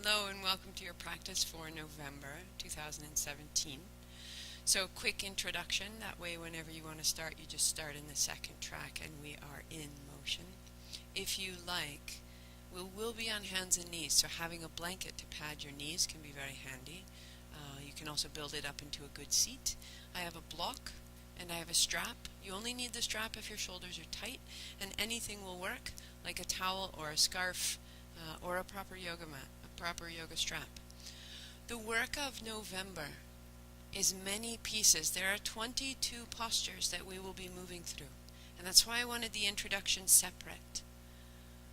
Hello and welcome to your practice for November 2017. So quick introduction, that way whenever you want to start you just start in the second track and we are in motion. If you like, we will be on hands and knees, so having a blanket to pad your knees can be very handy. You can also build it up into a good seat. I have a block and I have a strap. You only need the strap if your shoulders are tight, and anything will work, like a towel or a scarf or a proper yoga mat, a proper yoga strap. The work of November is many pieces. There are 22 postures that we will be moving through, and that's why I wanted the introduction separate.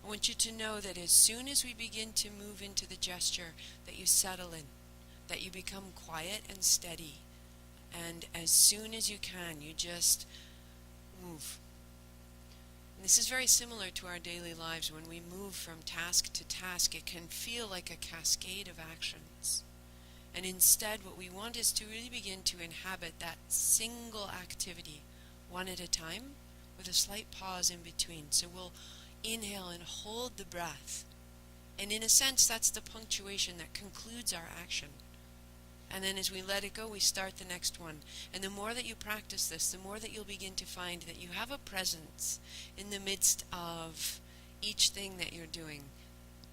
I want you to know that as soon as we begin to move into the gesture, that you settle in, that you become quiet and steady, and as soon as you can, you just move. And this is very similar to our daily lives. When we move from task to task, it can feel like a cascade of actions. And instead, what we want is to really begin to inhabit that single activity, one at a time, with a slight pause in between. So we'll inhale and hold the breath. And in a sense, that's the punctuation that concludes our action. And then as we let it go, we start the next one. And the more that you practice this, the more that you'll begin to find that you have a presence in the midst of each thing that you're doing.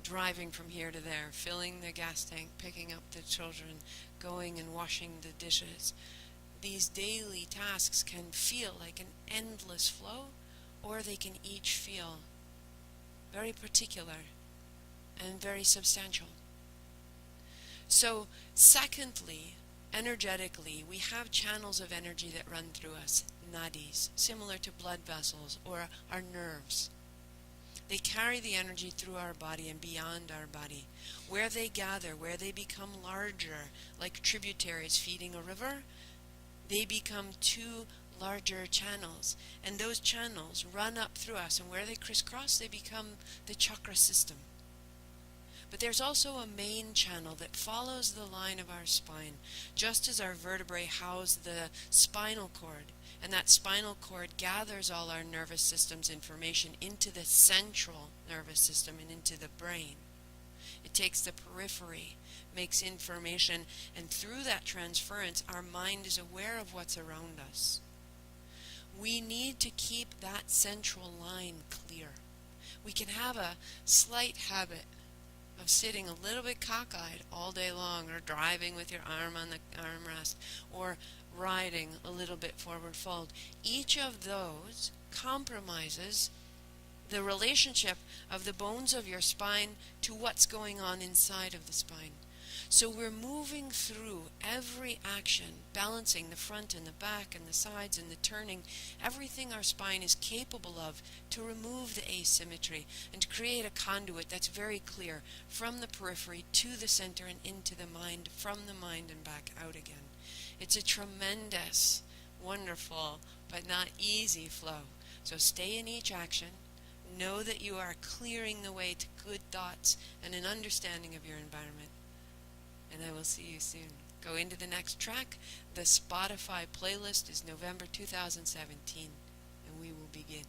Driving from here to there, filling the gas tank, picking up the children, going and washing the dishes. These daily tasks can feel like an endless flow, or they can each feel very particular and very substantial. So, secondly, energetically, we have channels of energy that run through us, nadis, similar to blood vessels or our nerves. They carry the energy through our body and beyond our body. Where they gather, where they become larger, like tributaries feeding a river, they become two larger channels. And those channels run up through us, and where they crisscross, they become the chakra system. But there's also a main channel that follows the line of our spine, just as our vertebrae house the spinal cord, and that spinal cord gathers all our nervous system's information into the central nervous system and into the brain. It takes the periphery, makes information, and through that transference, our mind is aware of what's around us. We need to keep that central line clear. We can have a slight habit of sitting a little bit cockeyed all day long, or driving with your arm on the armrest, or riding a little bit forward fold. Each of those compromises the relationship of the bones of your spine to what's going on inside of the spine. So we're moving through every action, balancing the front and the back and the sides and the turning, everything our spine is capable of, to remove the asymmetry and to create a conduit that's very clear from the periphery to the center and into the mind, from the mind and back out again. It's a tremendous, wonderful, but not easy flow. So stay in each action. Know that you are clearing the way to good thoughts and an understanding of your environment. And I will see you soon. Go into the next track. The Spotify playlist is November 2017, and we will begin.